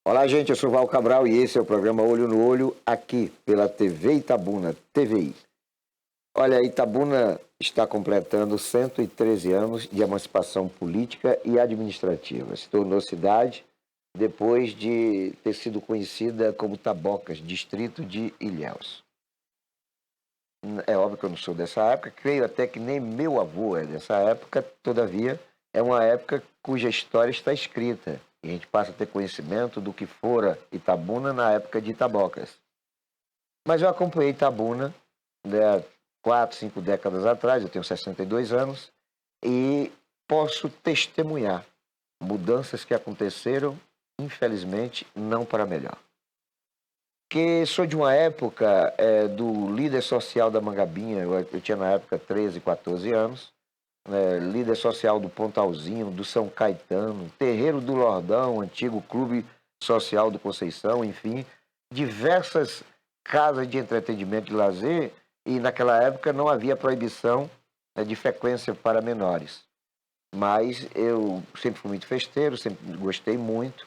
Olá, gente, eu sou Val Cabral e esse é o programa Olho no Olho, aqui pela TV Itabuna, TVI. Olha, Itabuna está completando 113 anos de emancipação política e administrativa. Se tornou cidade depois de ter sido conhecida como Tabocas, distrito de Ilhéus. É óbvio que eu não sou dessa época, creio até que nem meu avô é dessa época, todavia, é uma época cuja história está escrita. E a gente passa a ter conhecimento do que fora Itabuna na época de Itabocas. Mas eu acompanhei Itabuna, né, 4, 5 décadas atrás, eu tenho 62 anos, e posso testemunhar mudanças que aconteceram, infelizmente, não para melhor. Que sou de uma época do líder social da Mangabinha, eu tinha na época 13, 14 anos, líder social do Pontalzinho, do São Caetano, Terreiro do Lordão, antigo Clube Social do Conceição, enfim, diversas casas de entretenimento e lazer, e naquela época não havia proibição, de frequência para menores. Mas eu sempre fui muito festeiro, sempre gostei muito,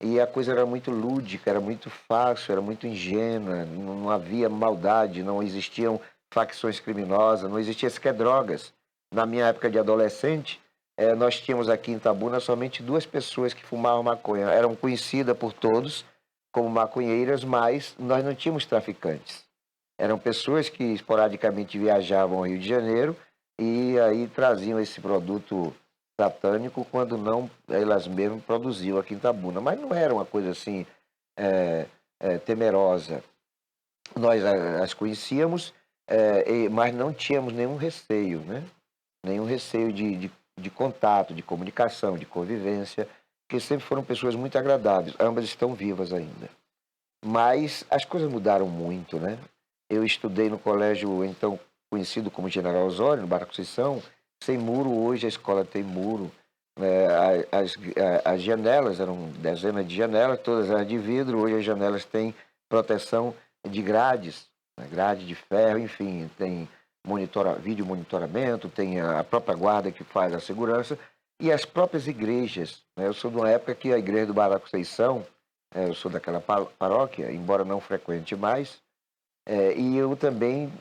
e a coisa era muito lúdica, era muito fácil, era muito ingênua, não havia maldade, não existiam facções criminosas, não existia sequer drogas. Na minha época de adolescente, nós tínhamos aqui em Itabuna somente 2 pessoas que fumavam maconha. Eram conhecidas por todos como maconheiras, mas nós não tínhamos traficantes. Eram pessoas que esporadicamente viajavam ao Rio de Janeiro e aí traziam esse produto satânico quando não elas mesmas produziam aqui em Itabuna. Mas não era uma coisa assim temerosa. Nós as conhecíamos, mas não tínhamos nenhum receio, né? Nenhum receio de contato, de comunicação, de convivência, que sempre foram pessoas muito agradáveis. Ambas estão vivas ainda. Mas as coisas mudaram muito, né? Eu estudei no colégio, então, conhecido como General Osório, no Barra Conceição, sem muro. Hoje a escola tem muro. As janelas, eram dezenas de janelas, todas eram de vidro. Hoje as janelas têm proteção de grades, né? Grade de ferro, enfim, tem vídeo monitoramento, tem a própria guarda que faz a segurança, e as próprias igrejas, né? Eu sou de uma época que a igreja do Barra Conceição, eu sou daquela paróquia, embora não frequente mais, e eu também,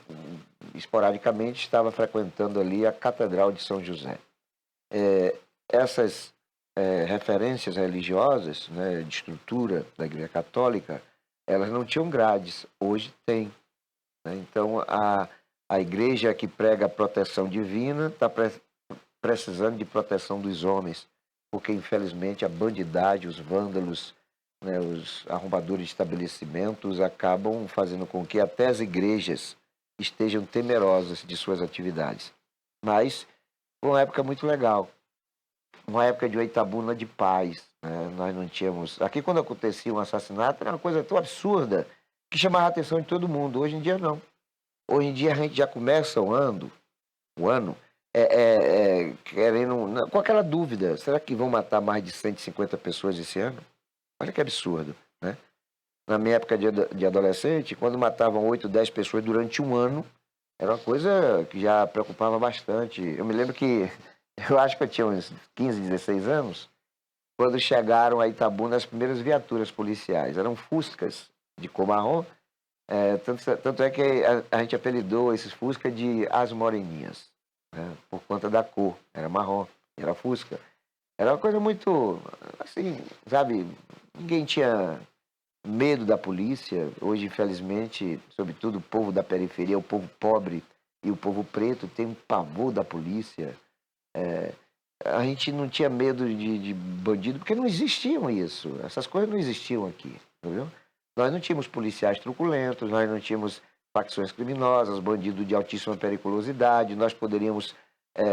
esporadicamente, estava frequentando ali a Catedral de São José. Essas referências religiosas, né, de estrutura da Igreja Católica, elas não tinham grades, hoje tem, né? Então, a igreja que prega a proteção divina está precisando de proteção dos homens, porque, infelizmente, a bandidagem, os vândalos, né, os arrombadores de estabelecimentos acabam fazendo com que até as igrejas estejam temerosas de suas atividades. Mas foi uma época muito legal, uma época de Itabuna de paz, né? Nós não tínhamos... Aqui, quando acontecia um assassinato, era uma coisa tão absurda que chamava a atenção de todo mundo. Hoje em dia, não. Hoje em dia, a gente já começa o ano querendo, com aquela dúvida: será que vão matar mais de 150 pessoas esse ano? Olha que absurdo, né? Na minha época de adolescente, quando matavam 8, 10 pessoas durante um ano, era uma coisa que já preocupava bastante. Eu me lembro que, eu acho que eu tinha uns 15, 16 anos, quando chegaram a Itabuna as primeiras viaturas policiais. Eram Fuscas de cor marrom, tanto é que a gente apelidou esses Fusca de As Moreninhas, né? Por conta da cor, era marrom, era Fusca. Era uma coisa muito, assim, sabe, ninguém tinha medo da polícia. Hoje, infelizmente, sobretudo o povo da periferia, o povo pobre e o povo preto tem um pavor da polícia. A gente não tinha medo de bandido, porque não existiam isso. Essas coisas não existiam aqui, entendeu? Nós não tínhamos policiais truculentos, nós não tínhamos facções criminosas, bandidos de altíssima periculosidade. Nós poderíamos,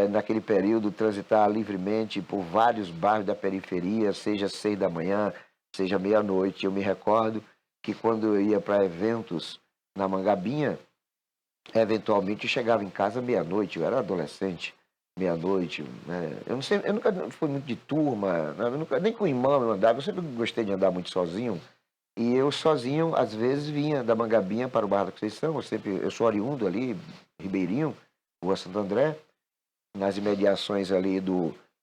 naquele período, transitar livremente por vários bairros da periferia, seja 6 da manhã, seja meia-noite. Eu me recordo que quando eu ia para eventos na Mangabinha, eventualmente eu chegava em casa meia-noite. Eu era adolescente, meia-noite, né? Eu nunca fui muito de turma, né? Nem com irmão eu andava. Eu sempre gostei de andar muito sozinho. E eu sozinho, às vezes, vinha da Mangabinha para o Barra da Conceição. Eu sou oriundo ali, Ribeirinho, Rua Santo André, nas imediações ali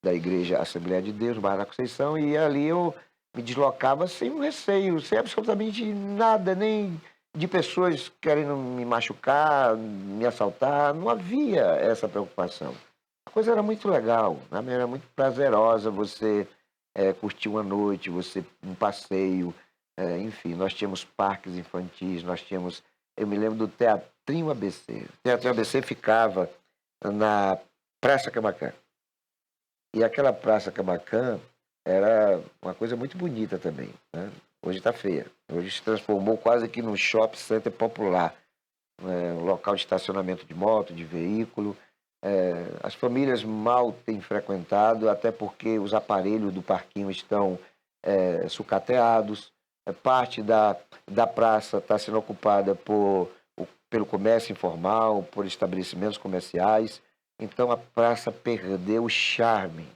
da Igreja Assembleia de Deus, Barra da Conceição, e ali eu me deslocava sem um receio, sem absolutamente nada, nem de pessoas querendo me machucar, me assaltar. Não havia essa preocupação. A coisa era muito legal, né? Era muito prazerosa você curtir uma noite, você um passeio, enfim, nós tínhamos parques infantis, nós tínhamos, eu me lembro do Teatrinho ABC. O Teatrinho ABC ficava na Praça Camaquã. E aquela Praça Camaquã era uma coisa muito bonita também, né? Hoje está feia. Hoje se transformou quase que num shopping center popular, né? Um local de estacionamento de moto, de veículo. As famílias mal têm frequentado, até porque os aparelhos do parquinho estão sucateados. Parte da praça está sendo ocupada pelo comércio informal, por estabelecimentos comerciais. Então a praça perdeu o charme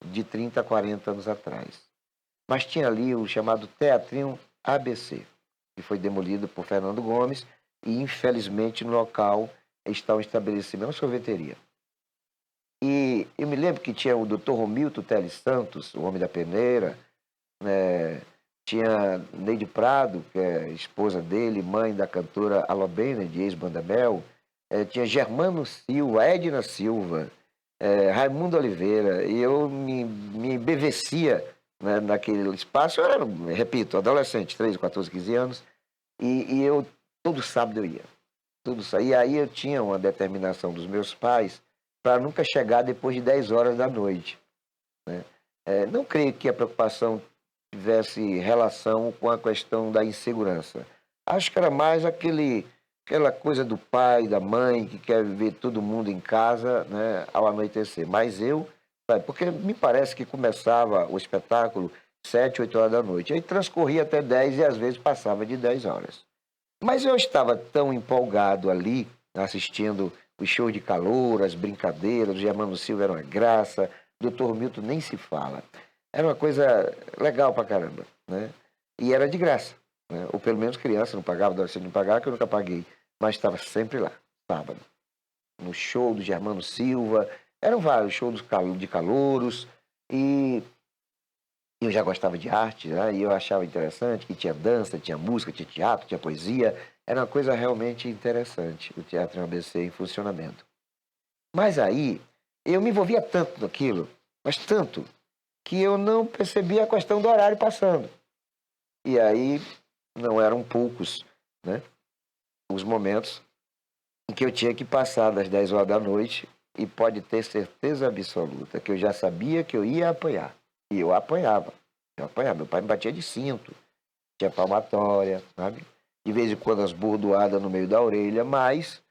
de 30 a 40 anos atrás. Mas tinha ali o chamado Teatrinho ABC, que foi demolido por Fernando Gomes e, infelizmente, no local está um estabelecimento, uma sorveteria. E eu me lembro que tinha o Dr. Romilton Teles Santos, o homem da peneira, né? Tinha Neide Prado, que é esposa dele, mãe da cantora Alô Bennett, ex-Banda Mel. Tinha Germano Silva, Edna Silva, Raimundo Oliveira, e eu me embevecia, né, naquele espaço. Eu era, repito, adolescente, 13, 14, 15 anos, e eu, todo sábado eu ia. E aí eu tinha uma determinação dos meus pais para nunca chegar depois de 10 horas da noite, né? Não creio que a preocupação tivesse relação com a questão da insegurança. Acho que era mais aquela coisa do pai, da mãe, que quer ver todo mundo em casa, né, ao anoitecer. Mas eu, sabe, porque me parece que começava o espetáculo 7, 8 horas da noite. Aí transcorria até 10 e às vezes passava de 10 horas. Mas eu estava tão empolgado ali, assistindo os shows de calor, as brincadeiras, o Germano Silva era uma graça, o Dr. Milton nem se fala. Era uma coisa legal pra caramba, né? E era de graça, né? Ou pelo menos criança não pagava, adolescente não pagava, que eu nunca paguei. Mas estava sempre lá, sábado. No show do Germano Silva, eram vários shows de calouros, e eu já gostava de arte, né? E eu achava interessante que tinha dança, tinha música, tinha teatro, tinha poesia. Era uma coisa realmente interessante, o Teatro ABC em funcionamento. Mas aí, eu me envolvia tanto naquilo, mas tanto, que eu não percebia a questão do horário passando. E aí, não eram poucos, né, os momentos em que eu tinha que passar das 10 horas da noite, e pode ter certeza absoluta que eu já sabia que eu ia apanhar. E eu apanhava. Eu apanhava. Meu pai me batia de cinto, tinha palmatória, sabe? De vez em quando as bordoadas no meio da orelha, mas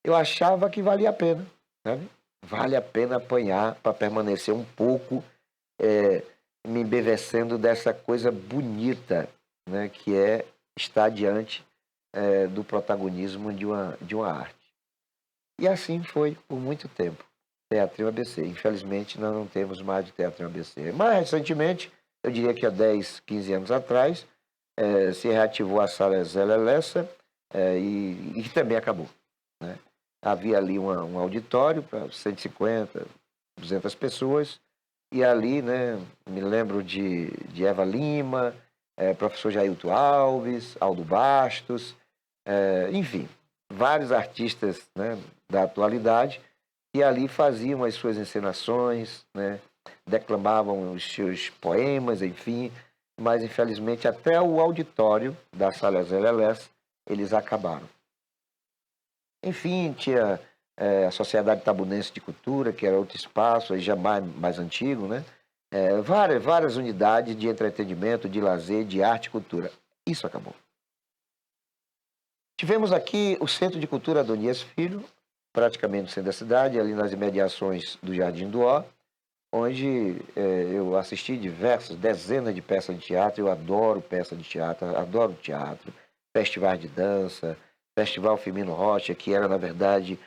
eu achava que valia a pena, sabe? Vale a pena apanhar para permanecer um pouco me embevecendo dessa coisa bonita, né? Que é estar diante do protagonismo de uma arte. E assim foi por muito tempo. Teatrinho ABC. Infelizmente, nós não temos mais de Teatrinho ABC. Mas, recentemente, eu diria que há 10, 15 anos atrás, se reativou a Sala Zélia Lessa, e também acabou, né? Havia ali um auditório para 150, 200 pessoas, e ali, né, me lembro de Eva Lima, professor Jailton Alves, Aldo Bastos, enfim, vários artistas, né, da atualidade, que ali faziam as suas encenações, né, declamavam os seus poemas, enfim, mas infelizmente até o auditório da Sala Zélia Lessa eles acabaram. Enfim, tinha a Sociedade Tabunense de Cultura, que era outro espaço, aí já mais antigo, né? Várias unidades de entretenimento, de lazer, de arte e cultura. Isso acabou. Tivemos aqui o Centro de Cultura Adonias Filho, praticamente no centro da cidade, ali nas imediações do Jardim do Ó, onde eu assisti dezenas de peças de teatro. Eu adoro peça de teatro, adoro teatro, festivais de dança, Festival Firmino Rocha, que era, na verdade,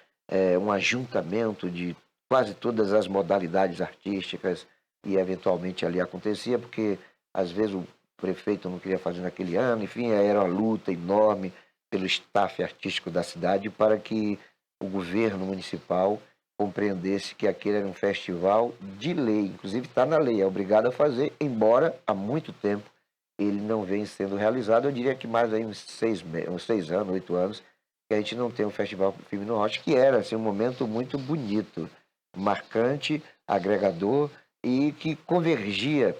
um ajuntamento de quase todas as modalidades artísticas, e eventualmente ali acontecia, porque às vezes o prefeito não queria fazer naquele ano, enfim, era uma luta enorme pelo staff artístico da cidade para que o governo municipal compreendesse que aquele era um festival de lei, inclusive está na lei, é obrigado a fazer, embora há muito tempo ele não vem sendo realizado. Eu diria que mais aí uns 6 anos, 8 anos, que a gente não tem um Festival Filme no Rocha, que era assim, um momento muito bonito, marcante, agregador e que convergia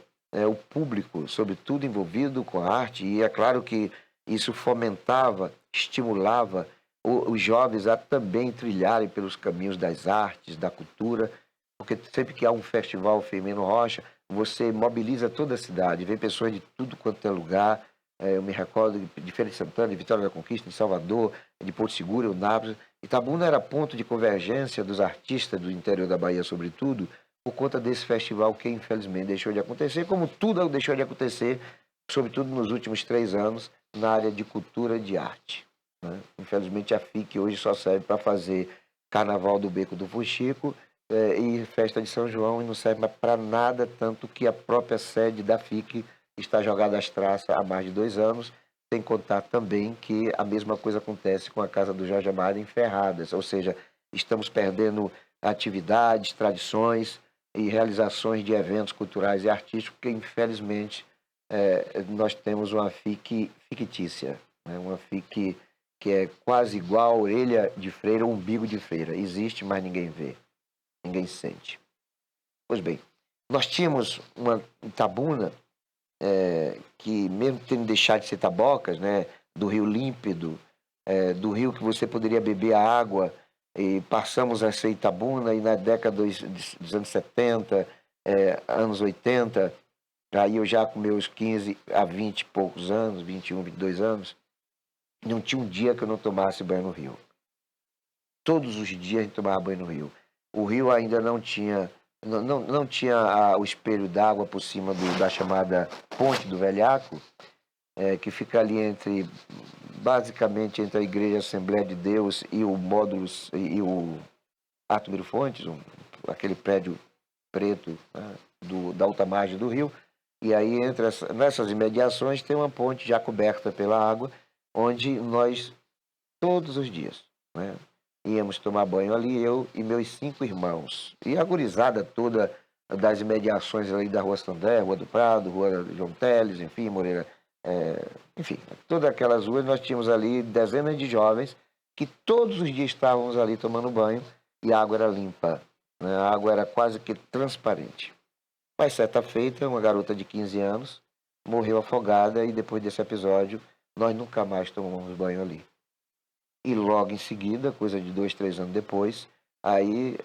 o público, sobretudo envolvido com a arte, e é claro que isso fomentava, estimulava os jovens a também trilharem pelos caminhos das artes, da cultura, porque sempre que há um festival Firmino Rocha, você mobiliza toda a cidade, vem pessoas de tudo quanto é lugar. Eu me recordo de Feira de Santana, de Vitória da Conquista, de Salvador, de Porto Seguro, Eunápolis. Itabuna era ponto de convergência dos artistas do interior da Bahia, sobretudo, por conta desse festival que, infelizmente, deixou de acontecer, como tudo deixou de acontecer, sobretudo nos últimos 3 anos, na área de cultura e de arte. Né? Infelizmente, a FIC hoje só serve para fazer Carnaval do Beco do Fuxico e Festa de São João, e não serve para nada, tanto que a própria sede da FIC está jogada às traças há mais de 2 anos, sem contar também que a mesma coisa acontece com a Casa do Jorge Amado em Ferradas, ou seja, estamos perdendo atividades, tradições e realizações de eventos culturais e artísticos, porque infelizmente nós temos uma FIC fictícia, né? Uma FIC que é quase igual a orelha de freira ou umbigo de freira. Existe, mas ninguém vê, ninguém sente. Pois bem, nós tínhamos uma Itabuna que, mesmo tendo deixado de ser Tabocas, né, do rio límpido, do rio que você poderia beber a água, e passamos a ser Itabuna, e na década dos anos 70, anos 80, aí eu já com meus 15 a 20 e poucos anos, 21, 22 anos, não tinha um dia que eu não tomasse banho no rio. Todos os dias a gente tomava banho no rio. O rio ainda não tinha o espelho d'água por cima da chamada Ponte do Velhaco, que fica ali basicamente entre a Igreja Assembleia de Deus e o módulo e o Arthur Miro Fontes, aquele prédio preto, né, da alta margem do rio. E aí, nessas imediações, tem uma ponte já coberta pela água, onde nós, todos os dias, né, íamos tomar banho ali, eu e meus 5 irmãos. E a gurizada toda das imediações ali da Rua Sandé, Rua do Prado, Rua João Teles, enfim, Moreira, enfim, todas aquelas ruas, nós tínhamos ali dezenas de jovens que todos os dias estávamos ali tomando banho e a água era limpa, né? A água era quase que transparente. Mas certa feita, uma garota de 15 anos morreu afogada, e depois desse episódio nós nunca mais tomamos banho ali. E logo em seguida, coisa de 2, 3 anos depois, aí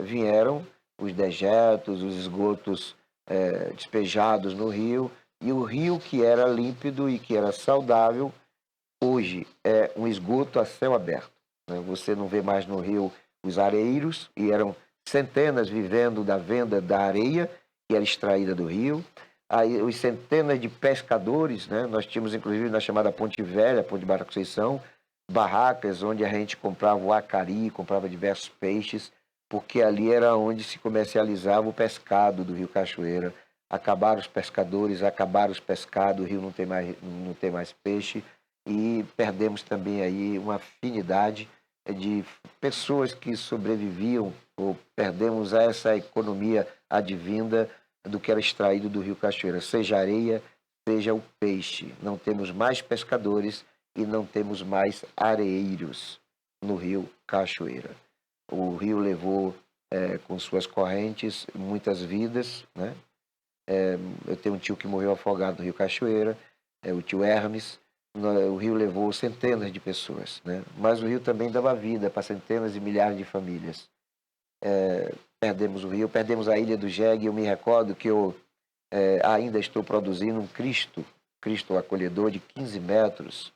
vieram os dejetos, os esgotos despejados no rio, e o rio, que era límpido e que era saudável, hoje é um esgoto a céu aberto, né? Você não vê mais no rio os areiros, e eram centenas vivendo da venda da areia que era extraída do rio. Aí, os centenas de pescadores, né? Nós tínhamos, inclusive, na chamada Ponte Velha, Ponte de Barra Conceição, barracas onde a gente comprava o acari, comprava diversos peixes, porque ali era onde se comercializava o pescado do Rio Cachoeira. Acabaram os pescadores, acabaram os pescados, o rio não tem mais peixe, e perdemos também aí uma afinidade de pessoas que sobreviviam, ou perdemos essa economia advinda do que era extraído do Rio Cachoeira, seja areia, seja o peixe. Não temos mais pescadores e não temos mais areeiros no Rio Cachoeira. O rio levou com suas correntes muitas vidas, né? Eu tenho um tio que morreu afogado no Rio Cachoeira, o tio Hermes. O rio levou centenas de pessoas, né? Mas o rio também dava vida para centenas e milhares de famílias. Perdemos o rio, perdemos a Ilha do Jegue. Eu me recordo que eu ainda estou produzindo um Cristo acolhedor de 15 metros,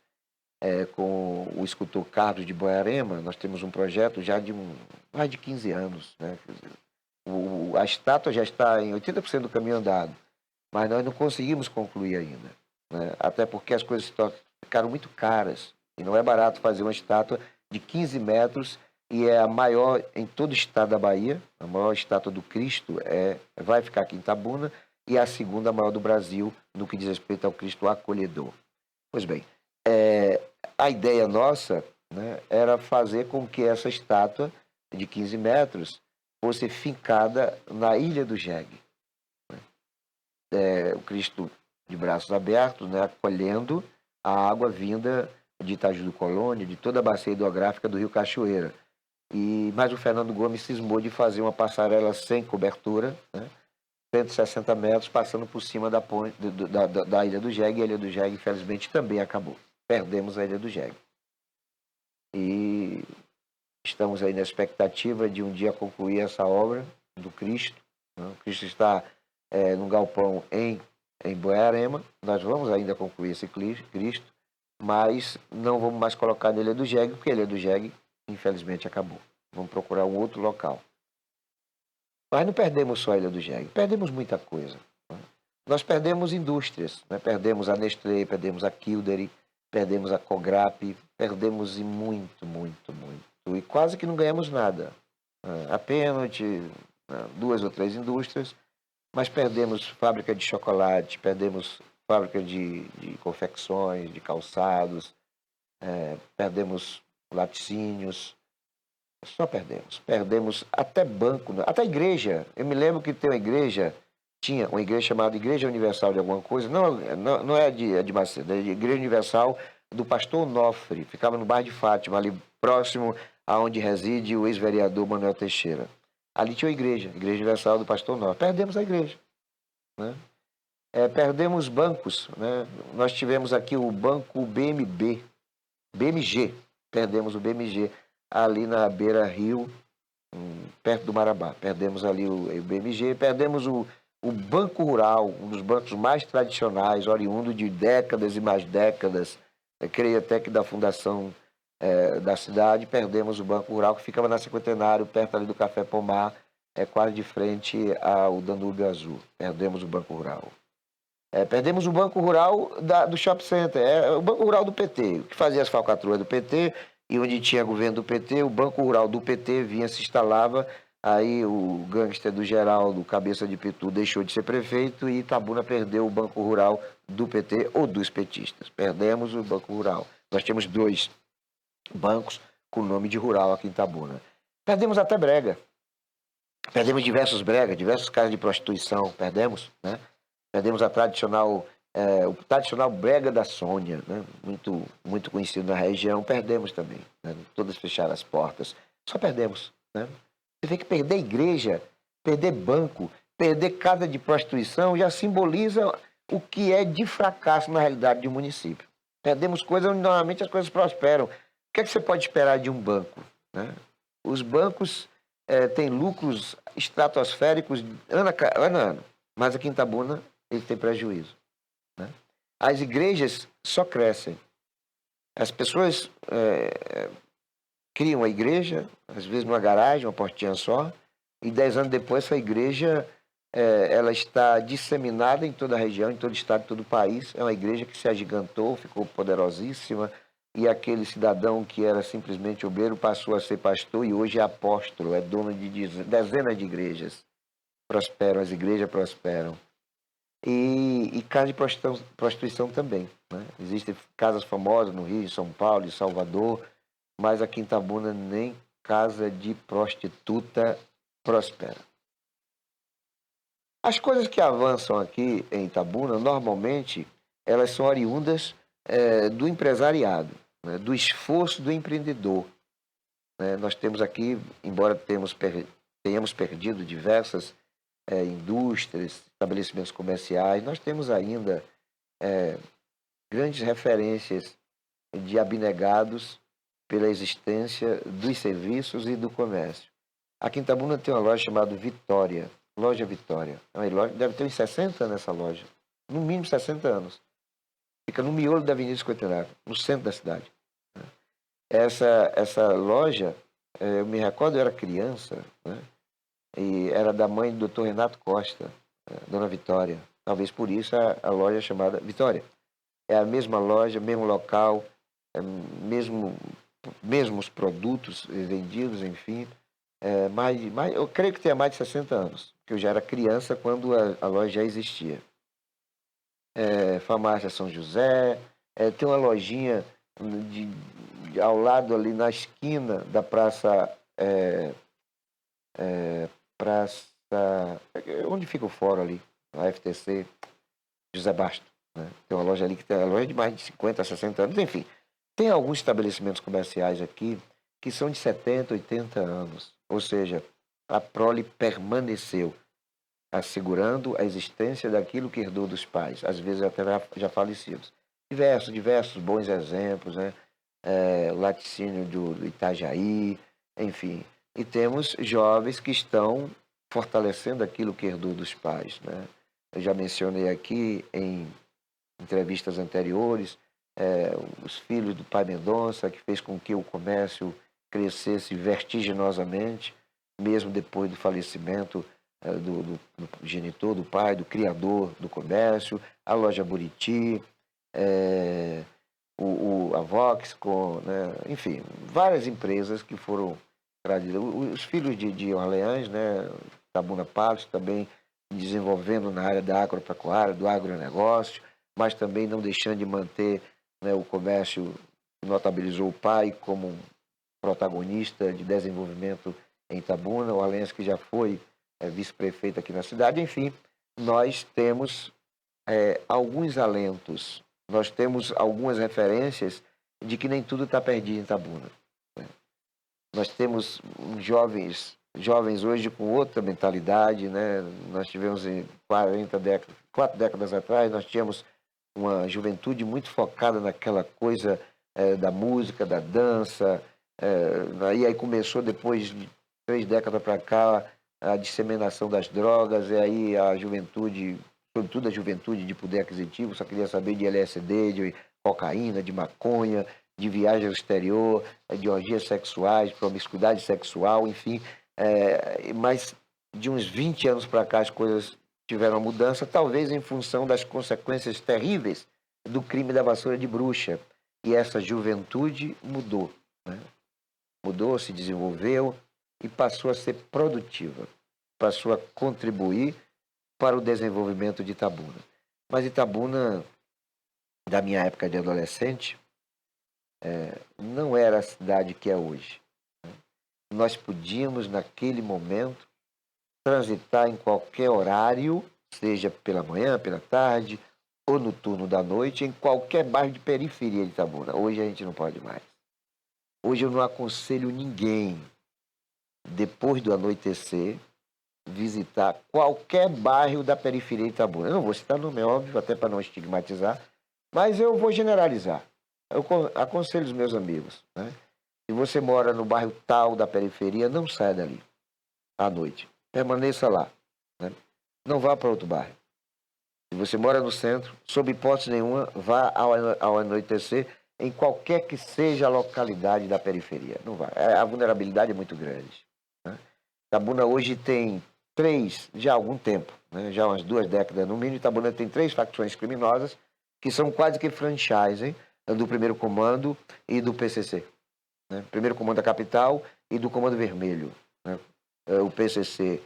com o escultor Carlos de Boiarema. Nós temos um projeto já de mais de 15 anos, né? A estátua já está em 80% do caminho andado, mas nós não conseguimos concluir ainda, né? Até porque as coisas ficaram muito caras, e não é barato fazer uma estátua de 15 metros, e é a maior em todo o estado da Bahia. A maior estátua do Cristo vai ficar aqui em Itabuna, e a segunda maior do Brasil no que diz respeito ao Cristo acolhedor. Pois bem, a ideia nossa, né, era fazer com que essa estátua de 15 metros fosse fincada na Ilha do Jegue. O Cristo de braços abertos, né, acolhendo a água vinda de Itaju do Colônia, de toda a bacia hidrográfica do Rio Cachoeira. Mas o Fernando Gomes cismou de fazer uma passarela sem cobertura, né, 160 metros, passando por cima da ponte da Ilha do Jegue, e a Ilha do Jegue, infelizmente, também acabou. Perdemos a Ilha do Jegue. E estamos aí na expectativa de um dia concluir essa obra do Cristo. Né? O Cristo está num galpão em Boiarema. Nós vamos ainda concluir esse Cristo, mas não vamos mais colocar na Ilha do Jegue, porque a Ilha do Jegue, infelizmente, acabou. Vamos procurar um outro local. Mas não perdemos só a Ilha do Jegue, perdemos muita coisa. Né? Nós perdemos indústrias, né? Perdemos a Nestlé, perdemos a Kildare, perdemos a Cograp, perdemos muito, muito, muito. E quase que não ganhamos nada. Apenas 2 ou 3 indústrias, mas perdemos fábrica de chocolate, perdemos fábrica de confecções, de calçados, perdemos laticínios, só perdemos. Perdemos até banco, até igreja. Eu me lembro que tinha uma igreja chamada Igreja Universal de alguma coisa, não é de Macedo, é de Igreja Universal do pastor Onofre, ficava no bairro de Fátima, ali próximo aonde reside o ex-vereador Manuel Teixeira. Ali tinha a Igreja Universal do pastor Onofre. Perdemos a igreja. Né? Perdemos bancos. Né? Nós tivemos aqui o banco BMG, perdemos o BMG ali na beira-rio, perto do Marabá. Perdemos ali o BMG, perdemos o Banco Rural, um dos bancos mais tradicionais, oriundo de décadas e mais décadas, creio até que da fundação da cidade. Perdemos o Banco Rural, que ficava na Cinquentenário, perto ali do Café Pomar, quase de frente ao Danúbio Azul. Perdemos o Banco Rural. Perdemos o Banco Rural do Shopping Center, o Banco Rural do PT, que fazia as falcatruas do PT, e onde tinha governo do PT, o Banco Rural do PT vinha, se instalava, aí o gangster do Geraldo, cabeça de Pitu, deixou de ser prefeito e Itabuna perdeu o Banco Rural do PT ou dos petistas. Perdemos o Banco Rural. Nós temos 2 bancos com nome de rural aqui em Itabuna. Perdemos até brega. Perdemos diversos bregas, diversos casos de prostituição, perdemos, né? Perdemos o tradicional brega da Sônia, né? Muito, muito conhecido na região, perdemos também. Né? Todas fecharam as portas, só perdemos. Né? Você vê que perder igreja, perder banco, perder casa de prostituição já simboliza o que é de fracasso na realidade de um município. Perdemos coisas onde normalmente as coisas prosperam. O que é que você pode esperar de um banco? Né? Os bancos têm lucros estratosféricos ano a ano, mas aqui em Itabuna ele tem prejuízo. Né? As igrejas só crescem. As pessoas criam a igreja, às vezes numa garagem, uma portinha só, e 10 anos depois essa igreja ela está disseminada em toda a região, em todo o estado, em todo o país. É uma igreja que se agigantou, ficou poderosíssima, e aquele cidadão que era simplesmente obreiro passou a ser pastor e hoje é apóstolo, é dono de dezenas de igrejas. Prosperam, as igrejas prosperam. E casa de prostituição também. Né? Existem casas famosas no Rio, em São Paulo, em Salvador, mas aqui em Itabuna nem casa de prostituta prospera. As coisas que avançam aqui em Itabuna, normalmente, elas são oriundas do empresariado, né? Do esforço do empreendedor. Né? Nós temos aqui, embora tenhamos perdido diversas indústrias, estabelecimentos comerciais, nós temos ainda grandes referências de abnegados pela existência dos serviços e do comércio. Aqui em Itabuna tem uma loja chamada Vitória, Loja Vitória. É uma loja, deve ter uns 60 anos essa loja, no mínimo 60 anos. Fica no miolo da Avenida Cinquentenário, no centro da cidade. Essa loja, eu me recordo, eu era criança, né? E era da mãe do Dr. Renato Costa, Dona Vitória. Talvez por isso a loja é chamada Vitória. É a mesma loja, mesmo local, mesmos produtos vendidos, enfim. Eu creio que tenha mais de 60 anos, porque eu já era criança quando a loja já existia. Farmácia São José, tem uma lojinha ao lado ali na esquina da praça... onde fica o fórum ali, a FTC, José Basto. né? Tem uma loja ali que tem uma loja de mais de 50, 60 anos, enfim. Tem alguns estabelecimentos comerciais aqui que são de 70, 80 anos. Ou seja, a prole permaneceu, assegurando a existência daquilo que herdou dos pais, às vezes até já falecidos. Diversos bons exemplos, né? Laticínio do Itajaí, enfim. E temos jovens que estão fortalecendo aquilo que herdou dos pais, né? Eu já mencionei aqui em entrevistas anteriores, os filhos do pai Mendonça, que fez com que o comércio crescesse vertiginosamente, mesmo depois do falecimento do genitor, do pai, do criador do comércio, a loja Buriti, a Voxcom, né? Enfim, várias empresas que foram trazidas. Os filhos de Orleans, né? Tabuna Palos, também desenvolvendo na área da agropecuária, do agronegócio, mas também não deixando de manter, né, o comércio que notabilizou o pai como um protagonista de desenvolvimento em Itabuna, o Orleans que já foi vice-prefeito aqui na cidade. Enfim, nós temos alguns alentos, nós temos algumas referências de que nem tudo está perdido em Itabuna, né? Nós temos jovens hoje com outra mentalidade, né? Nós tivemos em 4 décadas atrás, nós tínhamos uma juventude muito focada naquela coisa da música, da dança, e aí começou depois de 3 décadas para cá a disseminação das drogas, e aí a juventude, sobretudo a juventude de poder aquisitivo, só queria saber de LSD, de cocaína, de maconha, de viagem ao exterior, de orgias sexuais, promiscuidade sexual, enfim. Mas de uns 20 anos para cá as coisas tiveram uma mudança, talvez em função das consequências terríveis do crime da vassoura de bruxa. E essa juventude mudou, né? Mudou, se desenvolveu e passou a ser produtiva, passou a contribuir para o desenvolvimento de Itabuna. Mas Itabuna, da minha época de adolescente, não era a cidade que é hoje. Nós podíamos, naquele momento, transitar em qualquer horário, seja pela manhã, pela tarde, ou no turno da noite, em qualquer bairro de periferia de Itabuna. Hoje a gente não pode mais. Hoje eu não aconselho ninguém, depois do anoitecer, visitar qualquer bairro da periferia de Itabuna. Eu não vou citar nome, é óbvio, até para não estigmatizar, mas eu vou generalizar. Eu aconselho os meus amigos, né? Se você mora no bairro tal da periferia, não saia dali à noite. Permaneça lá, né? Não vá para outro bairro. Se você mora no centro, sob hipótese nenhuma, vá ao anoitecer em qualquer que seja a localidade da periferia. Não vá. A vulnerabilidade é muito grande, né? Itabuna hoje tem já há algum tempo, né? Já há umas 2 décadas no mínimo, Itabuna tem 3 facções criminosas que são quase que franchising do Primeiro Comando e do PCC, né? Primeiro Comando da Capital e do Comando Vermelho, né? O PCC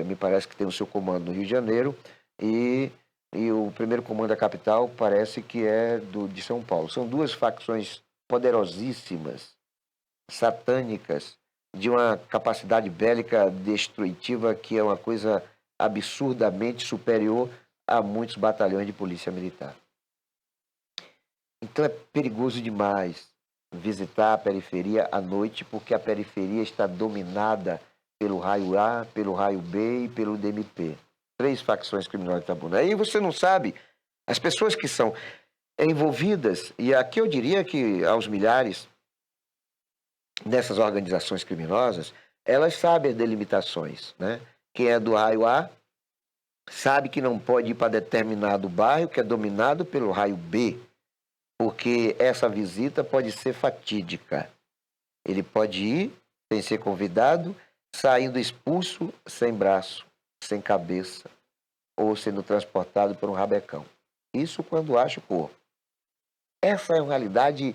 me parece que tem o seu comando no Rio de Janeiro e o Primeiro Comando da Capital parece que é de São Paulo. São 2 facções poderosíssimas, satânicas, de uma capacidade bélica destrutiva que é uma coisa absurdamente superior a muitos batalhões de polícia militar. Então é perigoso demais visitar a periferia à noite, porque a periferia está dominada pelo raio A, pelo raio B e pelo DMP. 3 facções criminosas de Itabuna. Aí você não sabe, as pessoas que são envolvidas, e aqui eu diria que aos milhares dessas organizações criminosas, elas sabem as delimitações, né? Quem é do raio A sabe que não pode ir para determinado bairro que é dominado pelo raio B, porque essa visita pode ser fatídica. Ele pode ir sem ser convidado, saindo expulso sem braço, sem cabeça, ou sendo transportado por um rabecão. Isso quando acha o corpo. Essa é uma realidade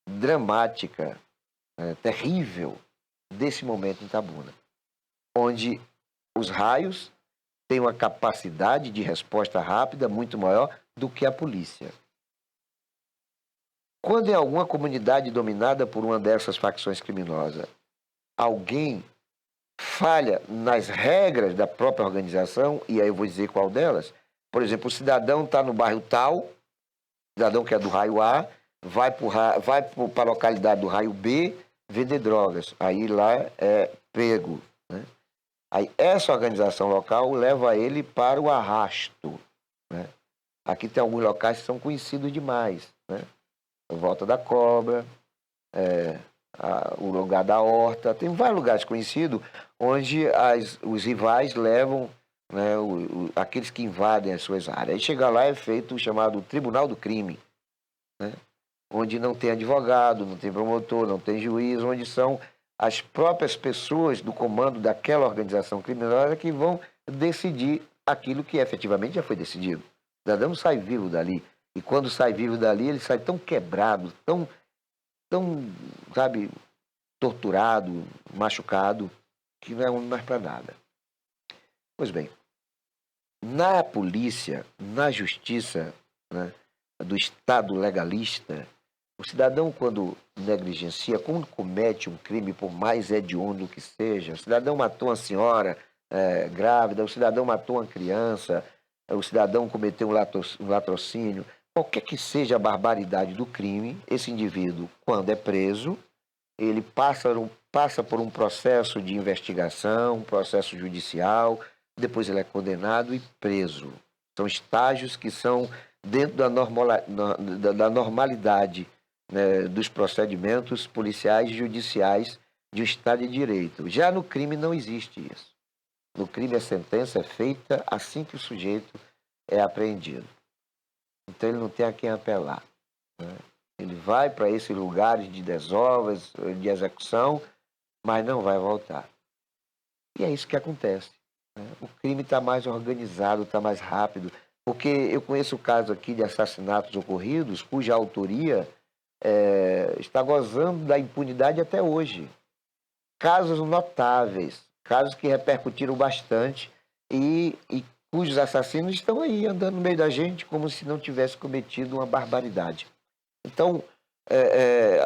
dramática, terrível, desse momento em Itabuna, onde os raios têm uma capacidade de resposta rápida muito maior do que a polícia. Quando em alguma comunidade dominada por uma dessas facções criminosas, alguém falha nas regras da própria organização, e aí eu vou dizer qual delas, Por exemplo, o cidadão está no bairro tal, cidadão que é do raio A, vai para a localidade do raio B vender drogas. Aí lá é pego, né? Aí essa organização local leva ele para o arrasto, né? Aqui tem alguns locais que são conhecidos demais, né? Volta da Cobra, o lugar da Horta, tem vários lugares conhecidos onde os rivais levam, né, aqueles que invadem as suas áreas. Aí chega lá é feito o chamado Tribunal do Crime, né? Onde não tem advogado, não tem promotor, não tem juiz, onde são as próprias pessoas do comando daquela organização criminosa que vão decidir aquilo que efetivamente já foi decidido. O cidadão não sai vivo dali. E quando sai vivo dali, ele sai tão quebrado, tão, sabe, torturado, machucado, que não é mais para nada. Pois bem, na polícia, na justiça, né, do Estado legalista, o cidadão, quando negligencia, quando comete um crime, por mais hediondo que seja, o cidadão matou uma senhora grávida, o cidadão matou uma criança, o cidadão cometeu um latrocínio, qualquer que seja a barbaridade do crime, esse indivíduo, quando é preso, ele passa por um processo de investigação, um processo judicial, depois ele é condenado e preso. São estágios que são dentro da normalidade, né, dos procedimentos policiais e judiciais de um Estado de Direito. Já no crime não existe isso. No crime a sentença é feita assim que o sujeito é apreendido. Então ele não tem a quem apelar, né? Ele vai para esses lugares de desovas, de execução, mas não vai voltar. E é isso que acontece, né? O crime está mais organizado, está mais rápido, porque eu conheço casos aqui de assassinatos ocorridos cuja autoria está gozando da impunidade até hoje. Casos notáveis, casos que repercutiram bastante e cujos assassinos estão aí andando no meio da gente como se não tivesse cometido uma barbaridade. Então,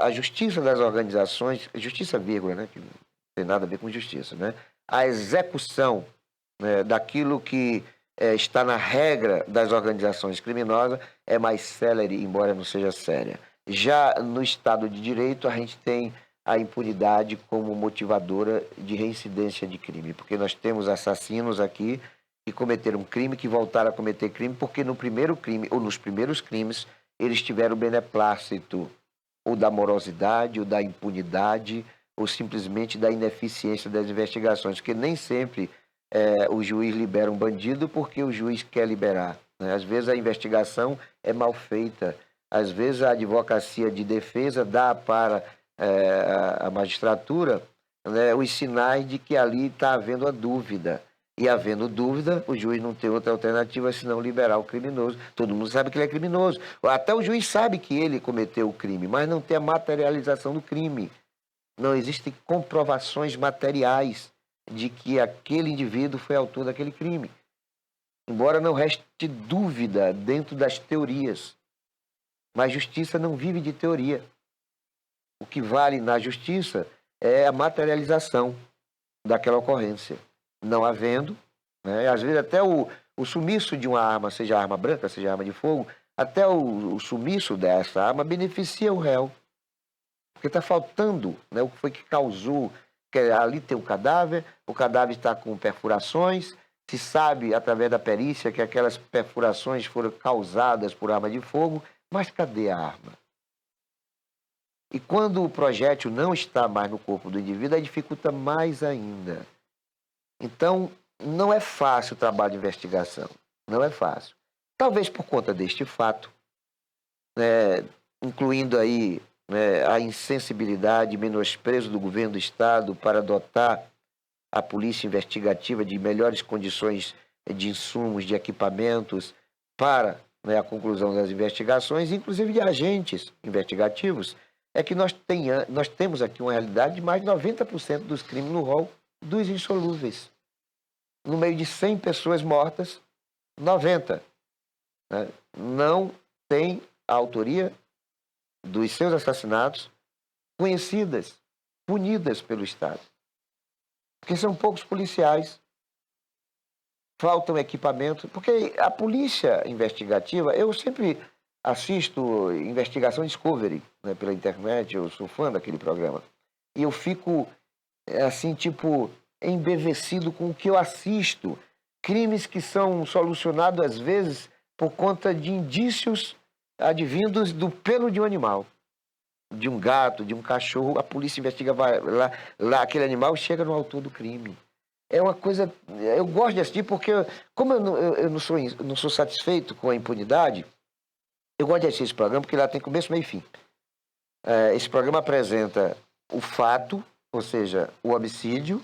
a justiça das organizações, justiça vírgula, né, que não tem nada a ver com justiça, né? A execução, né, daquilo que está na regra das organizações criminosas é mais célere, embora não seja séria. Já no Estado de Direito, a gente tem a impunidade como motivadora de reincidência de crime, porque nós temos assassinos aqui que cometeram crime, que voltaram a cometer crime, porque no primeiro crime, ou nos primeiros crimes, eles tiveram o beneplácito ou da morosidade, ou da impunidade, ou simplesmente da ineficiência das investigações, porque nem sempre o juiz libera um bandido porque o juiz quer liberar, né? Às vezes a investigação é mal feita, às vezes a advocacia de defesa dá para a magistratura, né, os sinais de que ali está havendo a dúvida. E havendo dúvida, o juiz não tem outra alternativa senão liberar o criminoso. Todo mundo sabe que ele é criminoso. Até o juiz sabe que ele cometeu o crime, mas não tem a materialização do crime. Não existem comprovações materiais de que aquele indivíduo foi autor daquele crime. Embora não reste dúvida dentro das teorias. Mas justiça não vive de teoria. O que vale na justiça é a materialização daquela ocorrência. Não havendo, né? Às vezes até o sumiço de uma arma, seja arma branca, seja arma de fogo, até o sumiço dessa arma beneficia o réu. Porque está faltando, né, o que foi que causou. Que ali tem o cadáver está com perfurações, se sabe através da perícia que aquelas perfurações foram causadas por arma de fogo, mas cadê a arma? E quando o projétil não está mais no corpo do indivíduo, aí dificulta mais ainda. Então, não é fácil o trabalho de investigação. Não é fácil. Talvez por conta deste fato, né, incluindo aí, né, a insensibilidade e menosprezo do governo do Estado para dotar a polícia investigativa de melhores condições de insumos, de equipamentos para, né, a conclusão das investigações, inclusive de agentes investigativos, é que nós temos aqui uma realidade de mais de 90% dos crimes no rol dos insolúveis. No meio de 100 pessoas mortas, 90, né, não tem a autoria dos seus assassinatos conhecidas, punidas pelo Estado. Porque são poucos policiais. faltam equipamentos, porque a polícia investigativa, eu sempre assisto Investigação Discovery, né, pela internet, eu sou fã daquele programa, e eu fico, assim, tipo, embevecido com o que eu assisto. Crimes que são solucionados, às vezes, por conta de indícios advindos do pelo de um animal, de um gato, de um cachorro. A polícia investiga, vai lá aquele animal chega no autor do crime. É uma coisa. Eu gosto de assistir porque, como eu não sou satisfeito com a impunidade, eu gosto de assistir esse programa porque lá tem começo, meio e fim. Esse programa apresenta o fato, ou seja, o homicídio,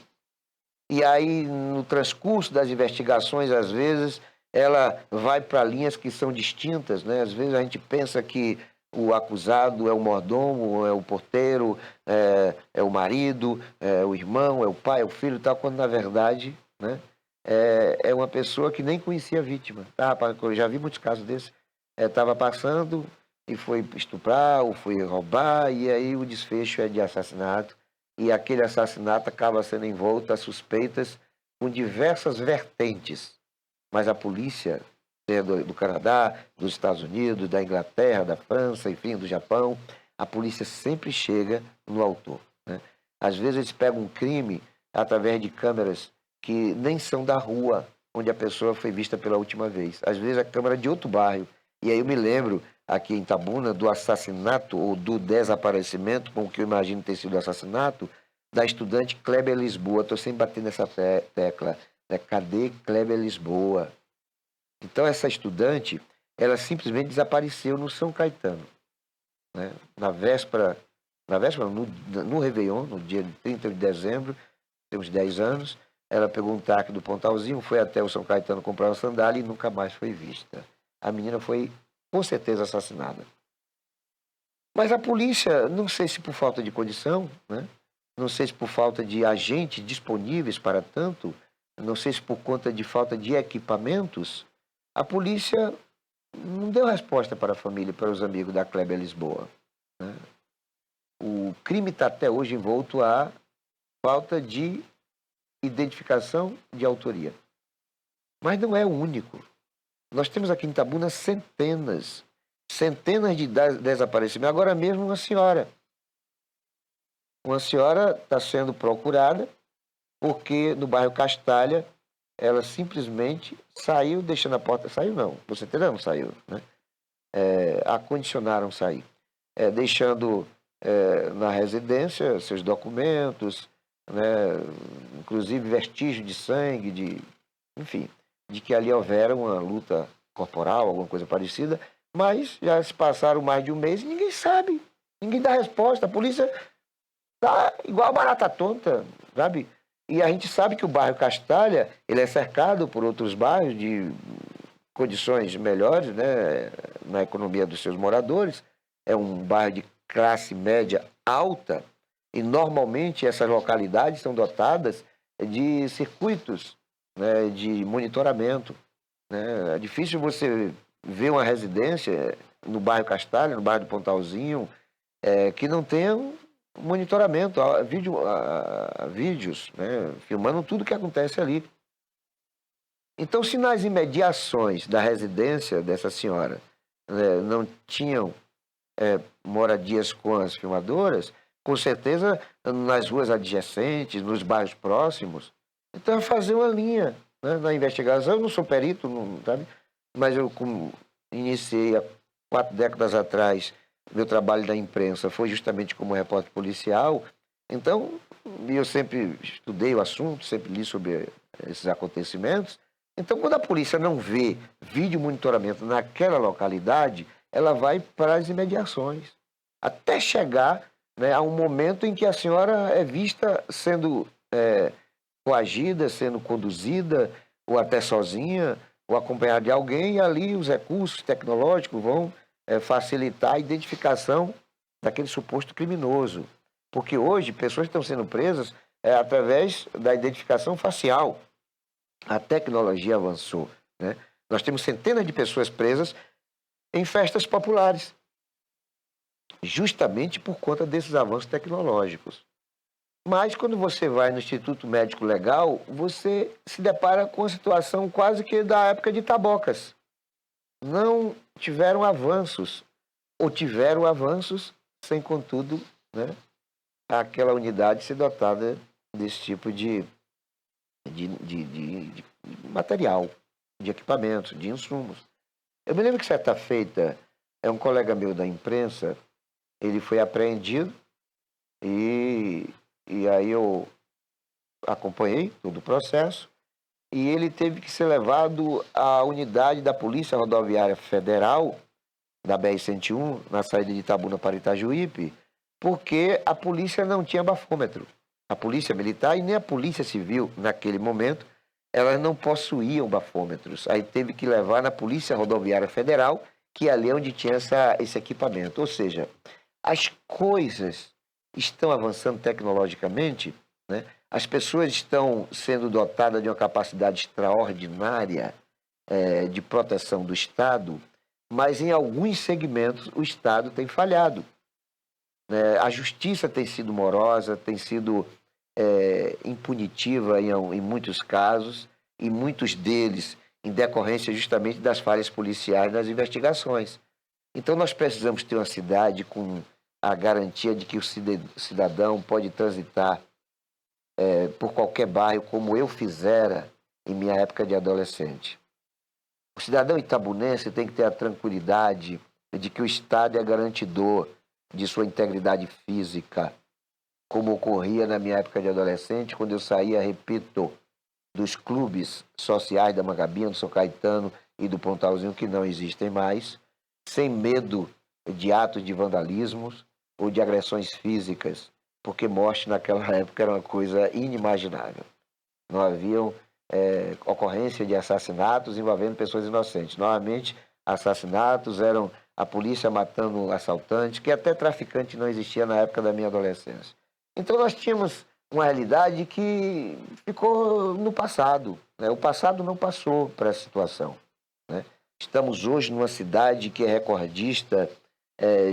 e aí no transcurso das investigações, às vezes, ela vai para linhas que são distintas, né? Às vezes a gente pensa que o acusado é o mordomo, é o porteiro, é o marido, é o irmão, é o pai, é o filho e tal, quando na verdade, né, é uma pessoa que nem conhecia a vítima. Tá, eu já vi muitos casos desses. Estava passando e foi estuprar ou foi roubar, e aí o desfecho é de assassinato. E aquele assassinato acaba sendo envolto a suspeitas com diversas vertentes. Mas a polícia, do Canadá, dos Estados Unidos, da Inglaterra, da França, enfim, do Japão, a polícia sempre chega no autor, né? Às vezes eles pegam um crime através de câmeras que nem são da rua onde a pessoa foi vista pela última vez. Às vezes a câmera de outro bairro. E aí eu me lembro, aqui em Itabuna, do assassinato ou do desaparecimento, com o que eu imagino ter sido o assassinato, da estudante Kleber Lisboa. Estou sempre batendo nessa tecla, né? Cadê Kleber Lisboa? Então, essa estudante, ela simplesmente desapareceu no São Caetano, né? No Réveillon, no dia 30 de dezembro, temos 10 anos, ela pegou um táxi do Pontalzinho, foi até o São Caetano comprar uma sandália e nunca mais foi vista. A menina foi, com certeza, assassinada. Mas a polícia, não sei se por falta de condição, né? Não sei se por falta de agentes disponíveis para tanto, não sei se por conta de falta de equipamentos, a polícia não deu resposta para a família, para os amigos da Kleber Lisboa, né? O crime está até hoje envolto a falta de identificação de autoria. Mas não é o único. Nós temos aqui em Itabuna centenas de desaparecimentos. Agora mesmo uma senhora está sendo procurada porque no bairro Castalha ela simplesmente saiu deixando a porta... Saiu não, você entendeu? Não saiu, né? A condicionaram sair. Deixando na residência seus documentos, né? Inclusive vestígio de sangue, enfim, de que ali houvera uma luta corporal, alguma coisa parecida, mas já se passaram mais de um mês e ninguém sabe, ninguém dá resposta. A polícia tá igual barata tonta, sabe? E a gente sabe que o bairro Castalha, ele é cercado por outros bairros de condições melhores, né, na economia dos seus moradores. É um bairro de classe média alta e normalmente essas localidades são dotadas de circuitos, né, de monitoramento, né? É difícil você ver uma residência no bairro Castalha, no bairro do Pontalzinho, que não tenha monitoramento, vídeos, né, filmando tudo que acontece ali. Então, se nas imediações da residência dessa senhora, né, não tinham moradias com as filmadoras, com certeza nas ruas adjacentes, nos bairros próximos, então é fazer uma linha, né, na investigação. Eu não sou perito, não, sabe? Mas eu iniciei há 4 décadas atrás meu trabalho da imprensa, foi justamente como repórter policial. Então, eu sempre estudei o assunto, sempre li sobre esses acontecimentos. Então, quando a polícia não vê vídeo monitoramento naquela localidade, ela vai para as imediações, até chegar, né, a um momento em que a senhora é vista sendo coagida, sendo conduzida, ou até sozinha, ou acompanhada de alguém, e ali os recursos tecnológicos vão facilitar a identificação daquele suposto criminoso. Porque hoje, pessoas estão sendo presas através da identificação facial. A tecnologia avançou, né? Nós temos centenas de pessoas presas em festas populares, justamente por conta desses avanços tecnológicos. Mas quando você vai no Instituto Médico Legal, você se depara com a situação quase que da época de Tabocas. Não tiveram avanços, ou tiveram avanços sem, contudo, né, aquela unidade ser dotada desse tipo de material, de equipamentos, de insumos. Eu me lembro que certa feita, um colega meu da imprensa, ele foi apreendido e, e aí eu acompanhei todo o processo e ele teve que ser levado à unidade da Polícia Rodoviária Federal, da BR-101, na saída de Itabuna para Itajuípe, porque a polícia não tinha bafômetro. A polícia militar e nem a polícia civil, naquele momento, elas não possuíam bafômetros. Aí teve que levar na Polícia Rodoviária Federal, que é ali onde tinha esse equipamento. Ou seja, as coisas estão avançando tecnologicamente, né? As pessoas estão sendo dotadas de uma capacidade extraordinária de proteção do Estado, mas em alguns segmentos o Estado tem falhado. A justiça tem sido morosa, tem sido impunitiva em muitos casos, e muitos deles em decorrência justamente das falhas policiais nas investigações. Então nós precisamos ter uma cidade com a garantia de que o cidadão pode transitar por qualquer bairro, como eu fizera em minha época de adolescente. O cidadão itabunense tem que ter a tranquilidade de que o Estado é garantidor de sua integridade física, como ocorria na minha época de adolescente, quando eu saía, repito, dos clubes sociais da Mangabinha, do São Caetano e do Pontalzinho, que não existem mais, sem medo de atos de vandalismos ou de agressões físicas, porque morte naquela época era uma coisa inimaginável. Não haviam ocorrência de assassinatos envolvendo pessoas inocentes. Normalmente, assassinatos eram a polícia matando assaltantes, que até traficante não existia na época da minha adolescência. Então, nós tínhamos uma realidade que ficou no passado. Né? O passado não passou para essa situação. Né? Estamos hoje numa cidade que é recordista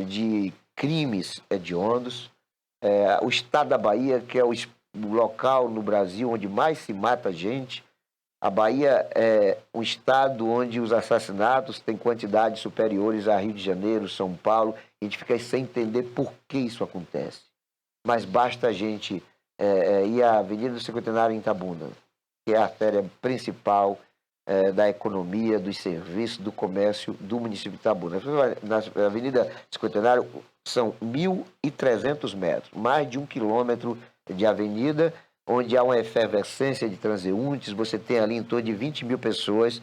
de crimes hediondos. O estado da Bahia, que é o local no Brasil onde mais se mata gente. A Bahia é um estado onde os assassinatos têm quantidades superiores a Rio de Janeiro, São Paulo. A gente fica sem entender por que isso acontece. Mas basta a gente ir à Avenida do Cinquentenário em Itabuna, que é a artéria principal da economia, dos serviços, do comércio do município de Itabuna. Na Avenida Cinquentenário são 1.300 metros, mais de 1 quilômetro de avenida, onde há uma efervescência de transeuntes. Você tem ali em torno de 20 mil pessoas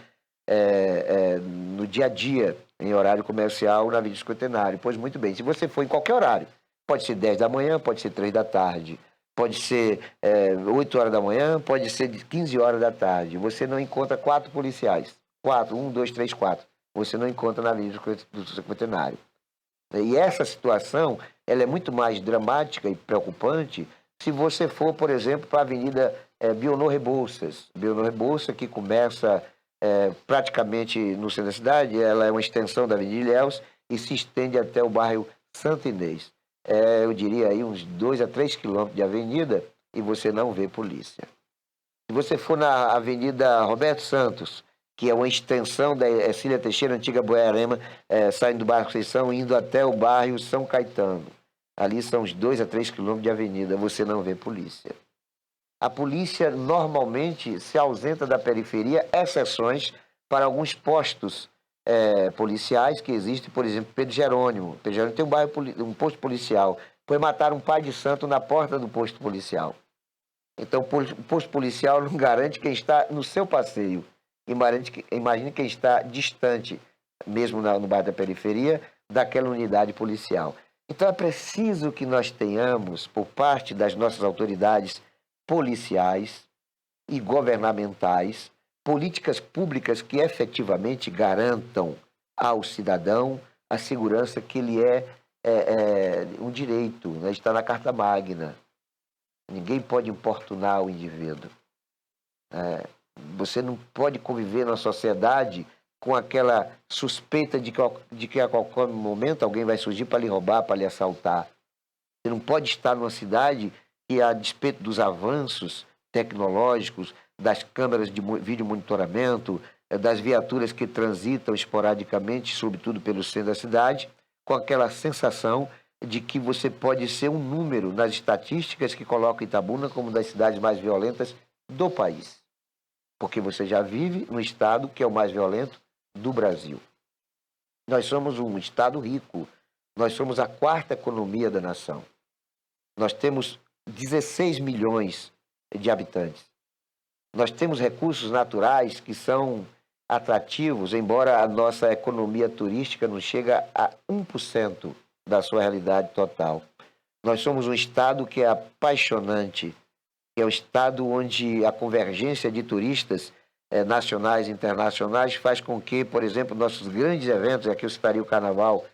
no dia a dia, em horário comercial, na Avenida Cinquentenário. Pois muito bem, se você for em qualquer horário, pode ser 10 da manhã, pode ser 3 da tarde, pode ser 8 horas da manhã, pode ser de 15 horas da tarde. Você não encontra 4 policiais. 4, 1, 2, 3, 4. Você não encontra na Avenida do Cinquentenário. E essa situação ela é muito mais dramática e preocupante se você for, por exemplo, para a Avenida Bionor Rebouças. Bionor Rebouças, que começa praticamente no centro da cidade, ela é uma extensão da Avenida Ilhéus e se estende até o bairro Santo Inês. Eu diria aí uns 2 a 3 quilômetros de avenida e você não vê polícia. Se você for na Avenida Roberto Santos, que é uma extensão da Cília Teixeira, antiga Boiarema, saindo do bairro Conceição, indo até o bairro São Caetano. Ali são uns 2 a 3 quilômetros de avenida, você não vê polícia. A polícia normalmente se ausenta da periferia, exceções para alguns postos policiais que existem, por exemplo, Pedro Jerônimo. Pedro Jerônimo tem um posto policial. Foi matar um pai de santo na porta do posto policial. Então, o posto policial não garante quem está no seu passeio. Imagine quem está distante, mesmo no bairro da periferia, daquela unidade policial. Então, é preciso que nós tenhamos, por parte das nossas autoridades policiais e governamentais, políticas públicas que efetivamente garantam ao cidadão a segurança que ele é um direito, né? Está na Carta Magna. Ninguém pode importunar o indivíduo. Você não pode conviver na sociedade com aquela suspeita de que a qualquer momento alguém vai surgir para lhe roubar, para lhe assaltar. Você não pode estar numa cidade que, a despeito dos avanços tecnológicos, das câmeras de vídeo monitoramento, das viaturas que transitam esporadicamente, sobretudo pelo centro da cidade, com aquela sensação de que você pode ser um número nas estatísticas que colocam Itabuna como uma das cidades mais violentas do país. Porque você já vive no estado que é o mais violento do Brasil. Nós somos um estado rico, nós somos a quarta economia da nação. Nós temos 16 milhões de habitantes. Nós temos recursos naturais que são atrativos, embora a nossa economia turística não chega a 1% da sua realidade total. Nós somos um estado que é apaixonante, que é um estado onde a convergência de turistas nacionais e internacionais faz com que, por exemplo, nossos grandes eventos, aqui eu citaria o Carnaval,